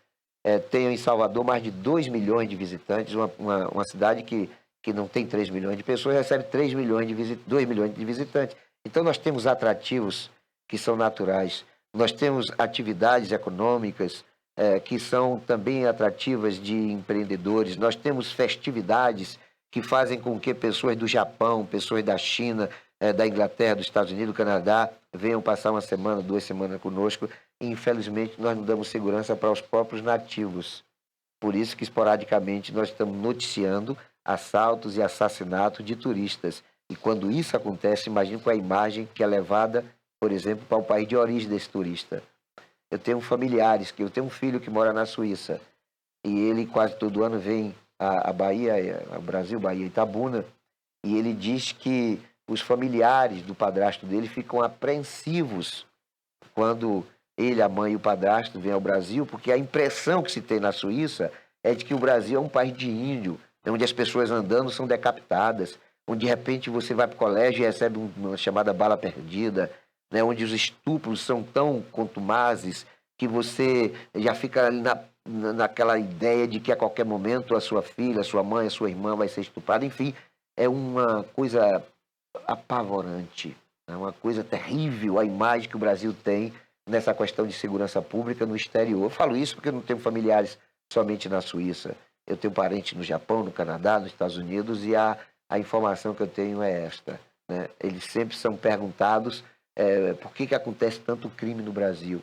tenham em Salvador mais de 2 milhões de visitantes, uma cidade que não tem 3 milhões de pessoas, recebe 2 milhões de visitantes. Então, nós temos atrativos que são naturais, nós temos atividades econômicas que são também atrativas de empreendedores, nós temos festividades que fazem com que pessoas do Japão, pessoas da China, da Inglaterra, dos Estados Unidos, do Canadá, venham passar uma semana, 2 semanas conosco, e infelizmente nós não damos segurança para os próprios nativos. Por isso que esporadicamente nós estamos noticiando assaltos e assassinatos de turistas. E quando isso acontece, imagine com a imagem que é levada, por exemplo, para o país de origem desse turista. Eu tenho familiares, eu tenho um filho que mora na Suíça, e ele quase todo ano vem à Bahia, ao Brasil, Bahia, Itabuna, e ele diz que os familiares do padrasto dele ficam apreensivos quando ele, a mãe e o padrasto vêm ao Brasil, porque a impressão que se tem na Suíça é de que o Brasil é um país de índio, onde as pessoas andando são decapitadas, onde de repente você vai para o colégio e recebe uma chamada bala perdida, né, onde os estupros são tão contumazes que você já fica ali naquela ideia de que a qualquer momento a sua filha, a sua mãe, a sua irmã vai ser estuprada. Enfim, é uma coisa apavorante, é uma coisa terrível a imagem que o Brasil tem nessa questão de segurança pública no exterior. Eu falo isso porque eu não tenho familiares somente na Suíça. Eu tenho parentes no Japão, no Canadá, nos Estados Unidos, e a informação que eu tenho é esta, né? Eles sempre são perguntados por que acontece tanto crime no Brasil,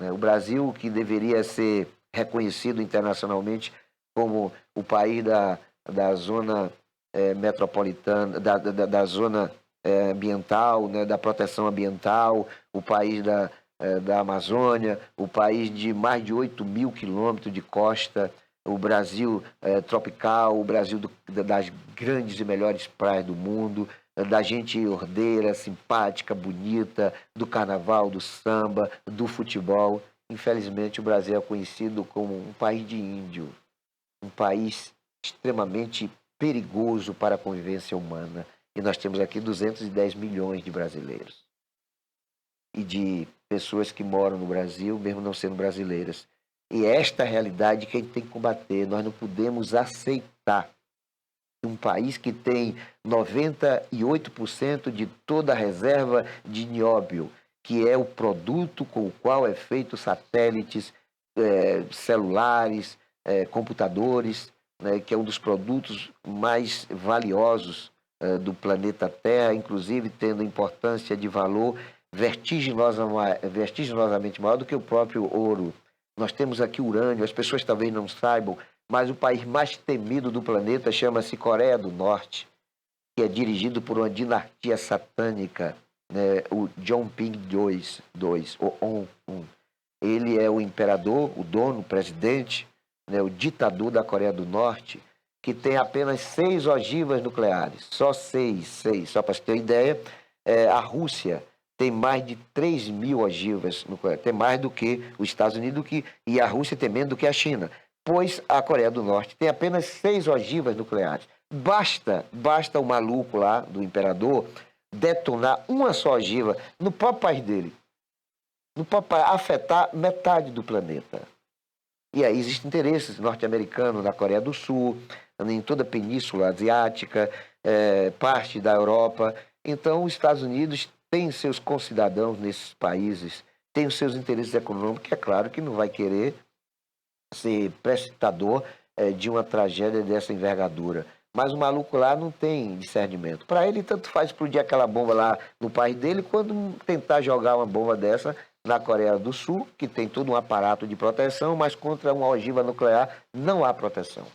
né? O Brasil, que deveria ser reconhecido internacionalmente como o país da zona metropolitana, da zona ambiental, né, da proteção ambiental, o país da Amazônia, o país de mais de 8 mil quilômetros de costa, o Brasil tropical, o Brasil das grandes e melhores praias do mundo, da gente ordeira, simpática, bonita, do carnaval, do samba, do futebol. Infelizmente, o Brasil é conhecido como um país de índio, um país extremamente perigoso para a convivência humana. E nós temos aqui 210 milhões de brasileiros e de pessoas que moram no Brasil, mesmo não sendo brasileiras. E é esta realidade que a gente tem que combater. Nós não podemos aceitar um país que tem 98% de toda a reserva de nióbio, que é o produto com o qual é feito satélites, celulares, computadores, né, que é um dos produtos mais valiosos do planeta Terra, inclusive tendo importância de valor vertiginosamente maior do que o próprio ouro. Nós temos aqui urânio, as pessoas talvez não saibam, mas o país mais temido do planeta chama-se Coreia do Norte, que é dirigido por uma dinastia satânica, né, o Jong-ping II, ou On-un. Ele é o imperador, o dono, o presidente, né, o ditador da Coreia do Norte, que tem apenas 6 ogivas nucleares, só 6, só para você ter uma ideia. A Rússia tem mais de 3 mil ogivas nucleares, tem mais do que os Estados Unidos, e a Rússia tem menos do que a China, pois a Coreia do Norte tem apenas 6 ogivas nucleares. Basta o maluco lá, do imperador, detonar uma só ogiva no próprio país dele, não pode afetar metade do planeta. E aí existem interesses norte-americanos na Coreia do Sul, em toda a Península Asiática, parte da Europa. Então, os Estados Unidos têm seus concidadãos nesses países, têm os seus interesses econômicos, que é claro que não vai querer ser precipitador de uma tragédia dessa envergadura. Mas o maluco lá não tem discernimento. Para ele, tanto faz explodir aquela bomba lá no país dele, quando tentar jogar uma bomba dessa na Coreia do Sul, que tem todo um aparato de proteção, mas contra uma ogiva nuclear não há proteção.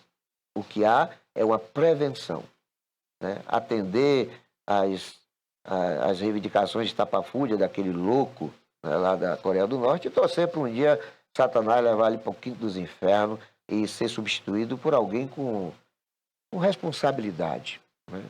O que há é uma prevenção, né? Atender as reivindicações de tapafúrdia daquele louco, né, lá da Coreia do Norte e torcer para um dia Satanás levar ele para o quinto dos infernos e ser substituído por alguém com responsabilidade, né?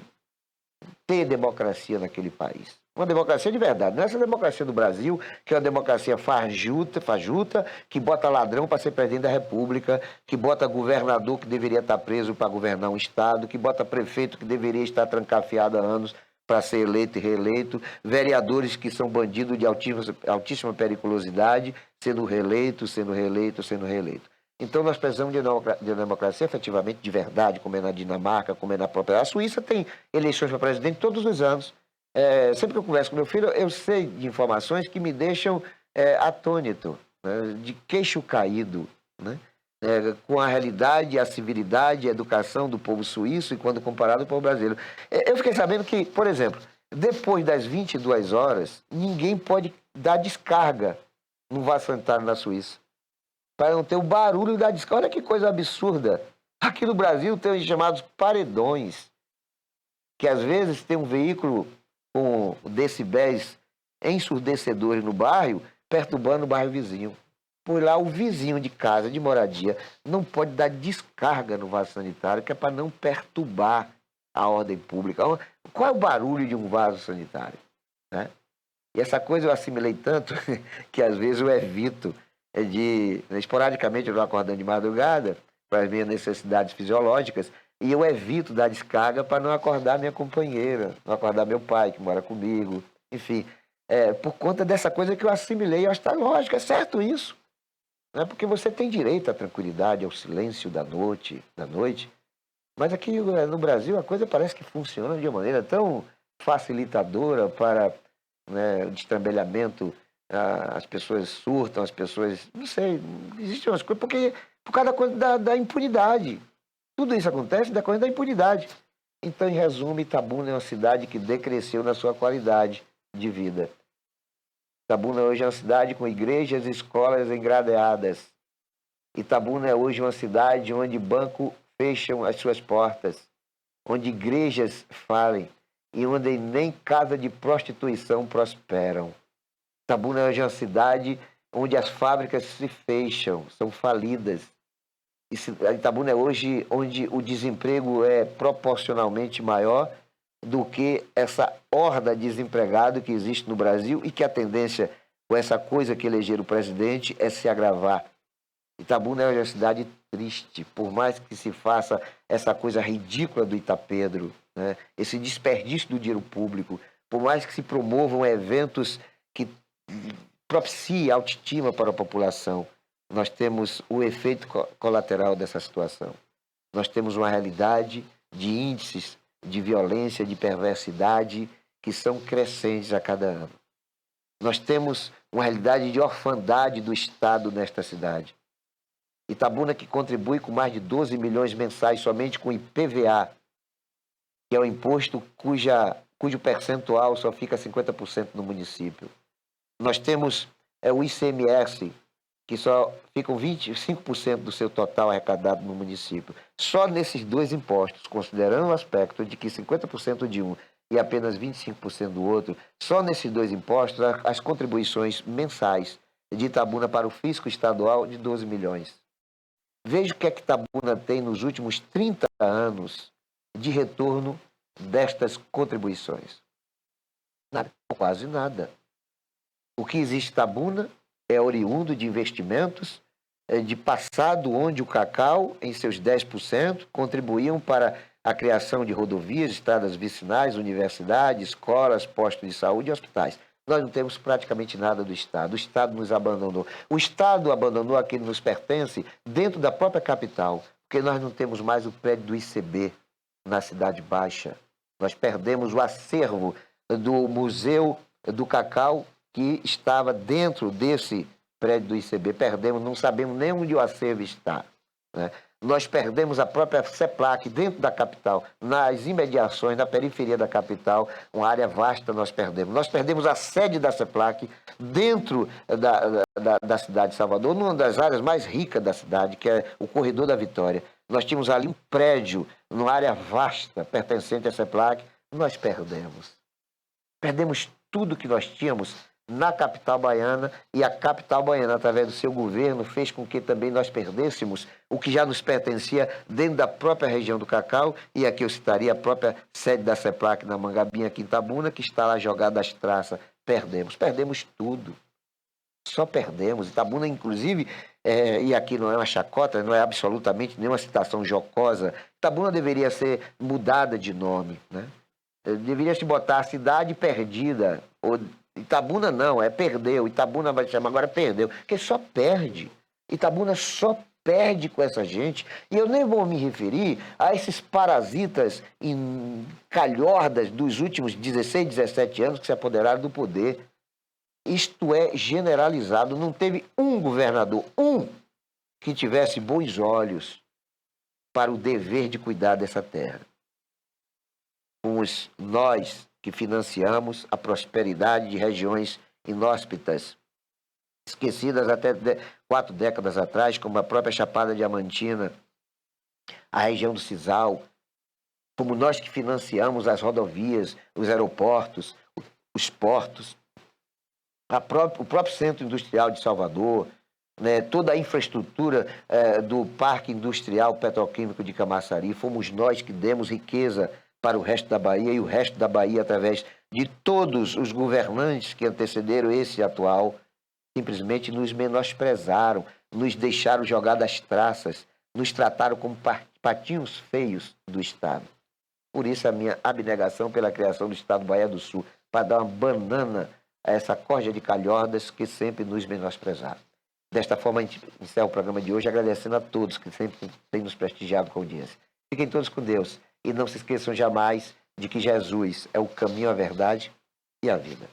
Ter democracia naquele país. Uma democracia de verdade. Não é essa democracia do Brasil, que é uma democracia fajuta, que bota ladrão para ser presidente da República, que bota governador que deveria estar preso para governar um estado, que bota prefeito que deveria estar trancafiado há anos para ser eleito e reeleito, vereadores que são bandidos de altíssima periculosidade, sendo reeleito, sendo reeleito, sendo reeleito. Então, nós precisamos de democracia efetivamente de verdade, como é na Dinamarca, como é na própria... A Suíça tem eleições para presidente todos os anos. Sempre que eu converso com meu filho, eu sei de informações que me deixam atônito, né, de queixo caído, né, com a realidade, a civilidade, a educação do povo suíço e quando comparado com o povo brasileiro. Eu fiquei sabendo que, por exemplo, depois das 22 horas, ninguém pode dar descarga no vaso sanitário na Suíça, para não ter o barulho da descarga. Olha que coisa absurda. Aqui no Brasil tem os chamados paredões, que às vezes tem um veículo com decibéis ensurdecedores no bairro, perturbando o bairro vizinho. Por lá, o vizinho de casa, de moradia, não pode dar descarga no vaso sanitário, que é para não perturbar a ordem pública. Qual é o barulho de um vaso sanitário, né? E essa coisa eu assimilei tanto que às vezes eu evito esporadicamente eu estou acordando de madrugada para as minhas necessidades fisiológicas e eu evito dar descarga para não acordar minha companheira, não acordar meu pai que mora comigo, enfim, por conta dessa coisa que eu assimilei. Eu acho que está lógico, é certo isso, né? Porque você tem direito à tranquilidade, ao silêncio da noite, mas aqui no Brasil a coisa parece que funciona de uma maneira tão facilitadora para, né, o destrambelhamento. As pessoas surtam, as pessoas... Não sei, existem umas coisas... Porque, por causa da coisa da impunidade. Tudo isso acontece da coisa da impunidade. Então, em resumo, Itabuna é uma cidade que decresceu na sua qualidade de vida. Itabuna hoje é uma cidade com igrejas e escolas engradeadas. Itabuna é hoje uma cidade onde bancos fecham as suas portas, onde igrejas falem e onde nem casa de prostituição prosperam. Itabuna é uma cidade onde as fábricas se fecham, são falidas. Itabuna é hoje onde o desemprego é proporcionalmente maior do que essa horda de desempregado que existe no Brasil e que a tendência com essa coisa que elegeram o presidente é se agravar. Itabuna é uma cidade triste, por mais que se faça essa coisa ridícula do Itapedro, né, esse desperdício do dinheiro público, por mais que se promovam eventos que propicia autoestima para a população, nós temos o efeito colateral dessa situação. Nós temos uma realidade de índices de violência, de perversidade, que são crescentes a cada ano. Nós temos uma realidade de orfandade do Estado nesta cidade. Itabuna, que contribui com mais de 12 milhões mensais somente com IPVA, que é o imposto cujo percentual só fica 50% no município. Nós temos o ICMS, que só ficam 25% do seu total arrecadado no município. Só nesses dois impostos, considerando o aspecto de que 50% de um e apenas 25% do outro, só nesses dois impostos, as contribuições mensais de Itabuna para o fisco estadual de 12 milhões. Veja o que é que Itabuna tem nos últimos 30 anos de retorno destas contribuições. Nada, quase nada. O que existe em Itabuna é oriundo de investimentos de passado, onde o cacau, em seus 10%, contribuíam para a criação de rodovias, estradas vicinais, universidades, escolas, postos de saúde e hospitais. Nós não temos praticamente nada do Estado. O Estado nos abandonou. O Estado abandonou aquilo que nos pertence dentro da própria capital, porque nós não temos mais o prédio do ICB na Cidade Baixa. Nós perdemos o acervo do Museu do Cacau, que estava dentro desse prédio do ICB. Perdemos, não sabemos nem onde o acervo está, né? Nós perdemos a própria CEPLAC dentro da capital, nas imediações, na periferia da capital, uma área vasta nós perdemos. Nós perdemos a sede da CEPLAC dentro da cidade de Salvador, numa das áreas mais ricas da cidade, que é o Corredor da Vitória. Nós tínhamos ali um prédio, numa área vasta, pertencente à CEPLAC, nós perdemos. Perdemos tudo que nós tínhamos na capital baiana, e a capital baiana, através do seu governo, fez com que também nós perdêssemos o que já nos pertencia dentro da própria região do Cacau, e aqui eu citaria a própria sede da CEPLAC na Mangabinha, aqui em Itabuna, que está lá jogada às traças. Perdemos tudo. Só perdemos. Itabuna, inclusive, e aqui não é uma chacota, não é absolutamente nenhuma citação jocosa, Itabuna deveria ser mudada de nome, né? Deveria se botar a cidade perdida, ou Itabuna não, perdeu. Itabuna vai chamar agora perdeu, porque só perde. Itabuna só perde com essa gente. E eu nem vou me referir a esses parasitas calhordas dos últimos 16, 17 anos que se apoderaram do poder. Isto é generalizado. Não teve um governador, que tivesse bons olhos para o dever de cuidar dessa terra. Fomos nós que financiamos a prosperidade de regiões inóspitas, esquecidas até 4 décadas atrás, como a própria Chapada Diamantina, a região do Sisal. Fomos nós que financiamos as rodovias, os aeroportos, os portos, o próprio Centro Industrial de Salvador, né, toda a infraestrutura do Parque Industrial Petroquímico de Camaçari. Fomos nós que demos riqueza para o resto da Bahia, e o resto da Bahia, através de todos os governantes que antecederam esse atual, simplesmente nos menosprezaram, nos deixaram jogar das traças, nos trataram como patinhos feios do Estado. Por isso a minha abnegação pela criação do Estado Bahia do Sul, para dar uma banana a essa corja de calhordas que sempre nos menosprezaram. Desta forma, a gente encerra o programa de hoje, agradecendo a todos que sempre têm nos prestigiado com a audiência. Fiquem todos com Deus. E não se esqueçam jamais de que Jesus é o caminho, a verdade e a vida.